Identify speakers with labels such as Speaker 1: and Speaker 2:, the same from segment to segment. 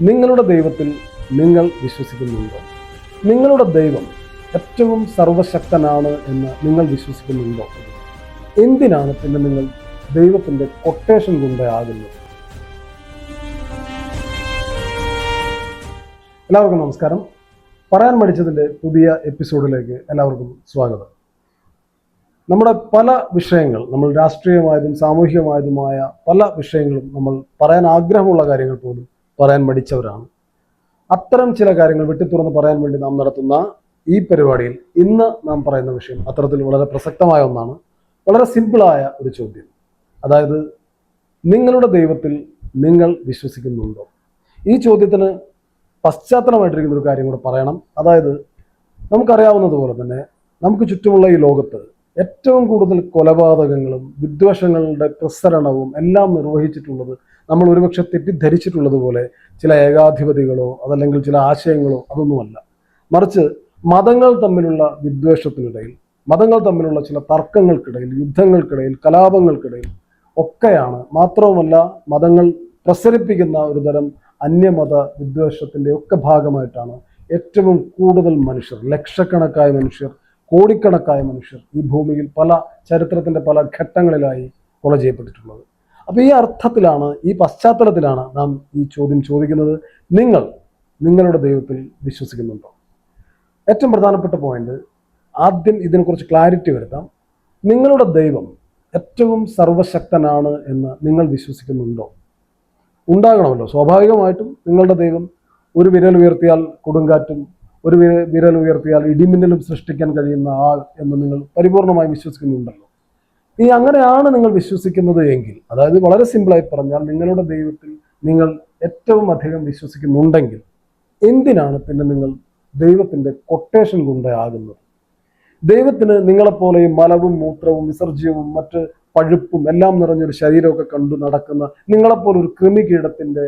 Speaker 1: നിങ്ങളുടെ ദൈവത്തിൽ നിങ്ങൾ വിശ്വസിക്കുന്നുണ്ടോ? നിങ്ങളുടെ ദൈവം ഏറ്റവും സർവശക്തനാണ് എന്ന് നിങ്ങൾ വിശ്വസിക്കുന്നുണ്ടോ? എന്തിനാണ് പിന്നെ നിങ്ങൾ ദൈവത്തിൻ്റെ കൊട്ടേഷൻ കൊണ്ട് ആകുന്നത്? എല്ലാവർക്കും നമസ്കാരം. പറയാൻ മടിച്ചതിൻ്റെ പുതിയ എപ്പിസോഡിലേക്ക് എല്ലാവർക്കും സ്വാഗതം. നമ്മുടെ പല വിഷയങ്ങൾ, നമ്മൾ രാഷ്ട്രീയമായതും സാമൂഹികമായതുമായ പല വിഷയങ്ങളും നമ്മൾ പറയാൻ ആഗ്രഹമുള്ള കാര്യങ്ങൾ പോലും പറയാൻ മടിച്ചവരാണ്. അത്തരം ചില കാര്യങ്ങൾ വെട്ടിത്തുറന്ന് പറയാൻ വേണ്ടി നാം നടത്തുന്ന ഈ പരിപാടിയിൽ ഇന്ന് നാം പറയുന്ന വിഷയം അത്തരത്തിൽ വളരെ പ്രസക്തമായ ഒന്നാണ്. വളരെ സിമ്പിളായ ഒരു ചോദ്യം, അതായത് നിങ്ങളുടെ ദൈവത്തിൽ നിങ്ങൾ വിശ്വസിക്കുന്നുണ്ടോ? ഈ ചോദ്യത്തിന് പശ്ചാത്തലമായിട്ടിരിക്കുന്ന ഒരു കാര്യം കൂടെ പറയണം. അതായത് നമുക്കറിയാവുന്നതുപോലെ തന്നെ നമുക്ക് ചുറ്റുമുള്ള ഈ ലോകത്ത് ഏറ്റവും കൂടുതൽ കൊലപാതകങ്ങളും വിദ്വേഷങ്ങളുടെ പ്രസരണവും എല്ലാം നിർവഹിച്ചിട്ടുള്ളത് നമ്മൾ ഒരുപക്ഷെ തെറ്റിദ്ധരിച്ചിട്ടുള്ളത് പോലെ ചില ഏകാധിപതികളോ അതല്ലെങ്കിൽ ചില ആശയങ്ങളോ അതൊന്നുമല്ല. മറിച്ച് മതങ്ങൾ തമ്മിലുള്ള വിദ്വേഷത്തിനിടയിൽ, മതങ്ങൾ തമ്മിലുള്ള ചില തർക്കങ്ങൾക്കിടയിൽ, യുദ്ധങ്ങൾക്കിടയിൽ, കലാപങ്ങൾക്കിടയിൽ ഒക്കെയാണ്. മാത്രവുമല്ല, മതങ്ങൾ പ്രസരിപ്പിക്കുന്ന ഒരു തരം അന്യമത വിദ്വേഷത്തിൻ്റെ ഒക്കെ ഭാഗമായിട്ടാണ് ഏറ്റവും കൂടുതൽ മനുഷ്യർ, ലക്ഷക്കണക്കായ മനുഷ്യർ, കോടിക്കണക്കായ മനുഷ്യർ ഈ ഭൂമിയിൽ ചരിത്രത്തിൻ്റെ പല ഘട്ടങ്ങളിലായി കൊല ചെയ്യപ്പെട്ടിട്ടുള്ളത്. അപ്പോൾ ഈ അർത്ഥത്തിലാണ്, ഈ പശ്ചാത്തലത്തിലാണ് നാം ഈ ചോദ്യം ചോദിക്കുന്നത്. നിങ്ങളുടെ ദൈവത്തിൽ വിശ്വസിക്കുന്നുണ്ടോ? ഏറ്റവും പ്രധാനപ്പെട്ട പോയിന്റ്, ആദ്യം ഇതിനെക്കുറിച്ച് ക്ലാരിറ്റി വരുത്താം. നിങ്ങളുടെ ദൈവം ഏറ്റവും സർവശക്തനാണ് എന്ന് നിങ്ങൾ വിശ്വസിക്കുന്നുണ്ടോ? ഉണ്ടാകണമല്ലോ. സ്വാഭാവികമായിട്ടും നിങ്ങളുടെ ദൈവം ഒരു വിരൽ ഉയർത്തിയാൽ കൊടുങ്കാറ്റും ഒരു വിരൽ ഉയർത്തിയാൽ ഇടിമിന്നലും സൃഷ്ടിക്കാൻ കഴിയുന്ന ആൾ എന്ന് നിങ്ങൾ പരിപൂർണമായി വിശ്വസിക്കുന്നുണ്ടല്ലോ. ഇനി അങ്ങനെയാണ് നിങ്ങൾ വിശ്വസിക്കുന്നത് എങ്കിൽ, അതായത് വളരെ സിമ്പിളായി പറഞ്ഞാൽ നിങ്ങളുടെ ദൈവത്തിൽ നിങ്ങൾ ഏറ്റവും അധികം വിശ്വസിക്കുന്നുണ്ടെങ്കിൽ എന്തിനാണ് പിന്നെ നിങ്ങൾ ദൈവത്തിൻ്റെ കൊട്ടേഷൻ കൊണ്ട് ആകുന്നത്? ദൈവത്തിന് നിങ്ങളെപ്പോലെ മലവും മൂത്രവും വിസർജ്യവും മറ്റ് പഴുപ്പും എല്ലാം നിറഞ്ഞൊരു ശരീരമൊക്കെ കണ്ടു നടക്കുന്ന നിങ്ങളെപ്പോലെ ഒരു കൃമികീടത്തിൻ്റെ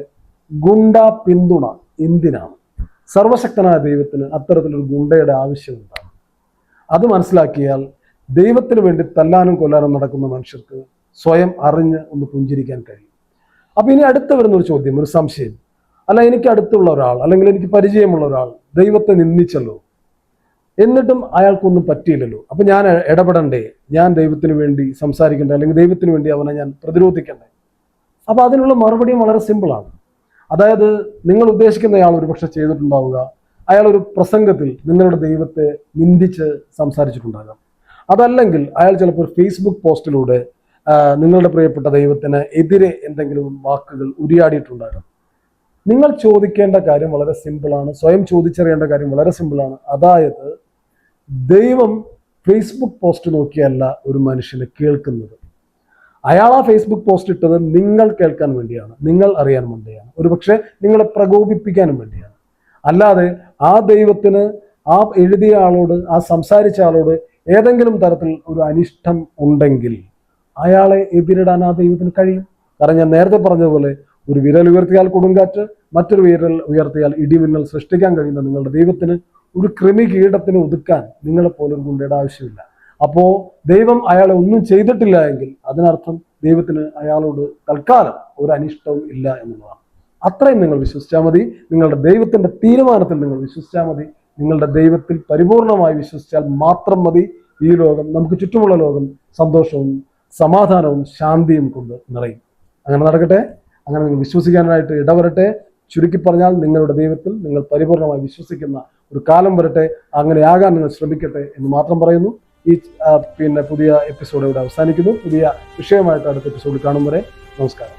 Speaker 1: ഗുണ്ടാ പിന്തുണ എന്തിനാണ്? സർവശക്തനായ ദൈവത്തിന് അത്തരത്തിലൊരു ഗുണ്ടയുടെ ആവശ്യമുണ്ടാണ്. അത് മനസ്സിലാക്കിയാൽ ദൈവത്തിന് വേണ്ടി തല്ലാനും കൊല്ലാനും നടക്കുന്ന മനുഷ്യർക്ക് സ്വയം അറിഞ്ഞ് ഒന്ന് പുഞ്ചിരിക്കാൻ കഴിയും. അപ്പൊ ഇനി അടുത്ത് വരുന്ന ഒരു ചോദ്യം, ഒരു സംശയം, അല്ല എനിക്ക് അടുത്തുള്ള ഒരാൾ അല്ലെങ്കിൽ എനിക്ക് പരിചയമുള്ള ഒരാൾ ദൈവത്തെ നിന്ദിച്ചല്ലോ, എന്നിട്ടും അയാൾക്കൊന്നും പറ്റിയില്ലല്ലോ, അപ്പൊ ഞാൻ ഇടപെടണ്ടേ? ഞാൻ ദൈവത്തിന് വേണ്ടി സംസാരിക്കണ്ടേ? അല്ലെങ്കിൽ ദൈവത്തിന് വേണ്ടി അവനെ ഞാൻ പ്രതിരോധിക്കണ്ടേ? അപ്പൊ അതിനുള്ള മറുപടിയും വളരെ സിമ്പിളാണ്. അതായത് നിങ്ങൾ ഉദ്ദേശിക്കുന്നയാൾ ഒരുപക്ഷെ ചെയ്തിട്ടുണ്ടാവുക, അയാൾ ഒരു പ്രസംഗത്തിൽ നിങ്ങളുടെ ദൈവത്തെ നിന്ദിച്ച് സംസാരിച്ചിട്ടുണ്ടാകാം. അതല്ലെങ്കിൽ അയാൾ ചിലപ്പോൾ ഫേസ്ബുക്ക് പോസ്റ്റിലൂടെ നിങ്ങളുടെ പ്രിയപ്പെട്ട ദൈവത്തിന് എതിരെ എന്തെങ്കിലും വാക്കുകൾ ഉരിയാടിയിട്ടുണ്ടാകാം. നിങ്ങൾ ചോദിക്കേണ്ട കാര്യം വളരെ സിമ്പിളാണ്, സ്വയം ചോദിച്ചറിയേണ്ട കാര്യം വളരെ സിമ്പിളാണ്. അതായത് ദൈവം ഫേസ്ബുക്ക് പോസ്റ്റ് നോക്കിയല്ല ഒരു മനുഷ്യനെ കേൾക്കുന്നത്. അയാൾ ആ ഫേസ്ബുക്ക് പോസ്റ്റ് ഇട്ടത് നിങ്ങൾ കേൾക്കാൻ വേണ്ടിയാണ്, നിങ്ങൾ അറിയാൻ വേണ്ടിയാണ്, ഒരുപക്ഷെ നിങ്ങളെ പ്രകോപിപ്പിക്കാനും വേണ്ടിയാണ്. അല്ലാതെ ആ ദൈവത്തിന് ആ എഴുതിയ ആളോട്, ആ സംസാരിച്ച ആളോട് ഏതെങ്കിലും തരത്തിൽ ഒരു അനിഷ്ടം ഉണ്ടെങ്കിൽ അയാളെ എതിരിടാൻ ആ ദൈവത്തിന് കഴിയും. കാരണം ഞാൻ നേരത്തെ പറഞ്ഞതുപോലെ ഒരു വിരൽ ഉയർത്തിയാൽ കൊടുങ്കാറ്റ്, മറ്റൊരു വിരൽ ഉയർത്തിയാൽ ഇടിമിന്നൽ സൃഷ്ടിക്കാൻ കഴിയുന്ന നിങ്ങളുടെ ദൈവത്തിന് ഒരു കൃമി കീടത്തിന് ഒതുക്കാൻ നിങ്ങളെപ്പോലൊരു ഗുണ്ടയുടെ ആവശ്യമില്ല. അപ്പോ ദൈവം അയാളെ ഒന്നും ചെയ്തിട്ടില്ല എങ്കിൽ അതിനർത്ഥം ദൈവത്തിന് അയാളോട് തൽക്കാലം ഒരു അനിഷ്ടവും ഇല്ല എന്നുള്ളതാണ്. അത്രയും നിങ്ങൾ വിശ്വസിച്ചാൽ മതി. നിങ്ങളുടെ ദൈവത്തിന്റെ തീരുമാനത്തിൽ നിങ്ങൾ വിശ്വസിച്ചാൽ മതി. നിങ്ങളുടെ ദൈവത്തിൽ പരിപൂർണമായി വിശ്വസിച്ചാൽ മാത്രം മതി. ഈ ലോകം, നമുക്ക് ചുറ്റുമുള്ള ലോകം സന്തോഷവും സമാധാനവും ശാന്തിയും കൊണ്ട് നിറയും. അങ്ങനെ നടക്കട്ടെ, അങ്ങനെ നിങ്ങൾ വിശ്വസിക്കാനായിട്ട് ഇടവരട്ടെ. ചുരുക്കി പറഞ്ഞാൽ നിങ്ങളുടെ ദൈവത്തിൽ നിങ്ങൾ പരിപൂർണമായി വിശ്വസിക്കുന്ന ഒരു കാലം വരട്ടെ. അങ്ങനെയാകാൻ നിങ്ങൾ ശ്രമിക്കട്ടെ എന്ന് മാത്രം പറയുന്നു. ഈ പുതിയ എപ്പിസോഡ് ഇവിടെ അവസാനിക്കുന്നു. പുതിയ വിഷയമായിട്ട് അടുത്ത എപ്പിസോഡ് കാണും വരെ നമസ്കാരം.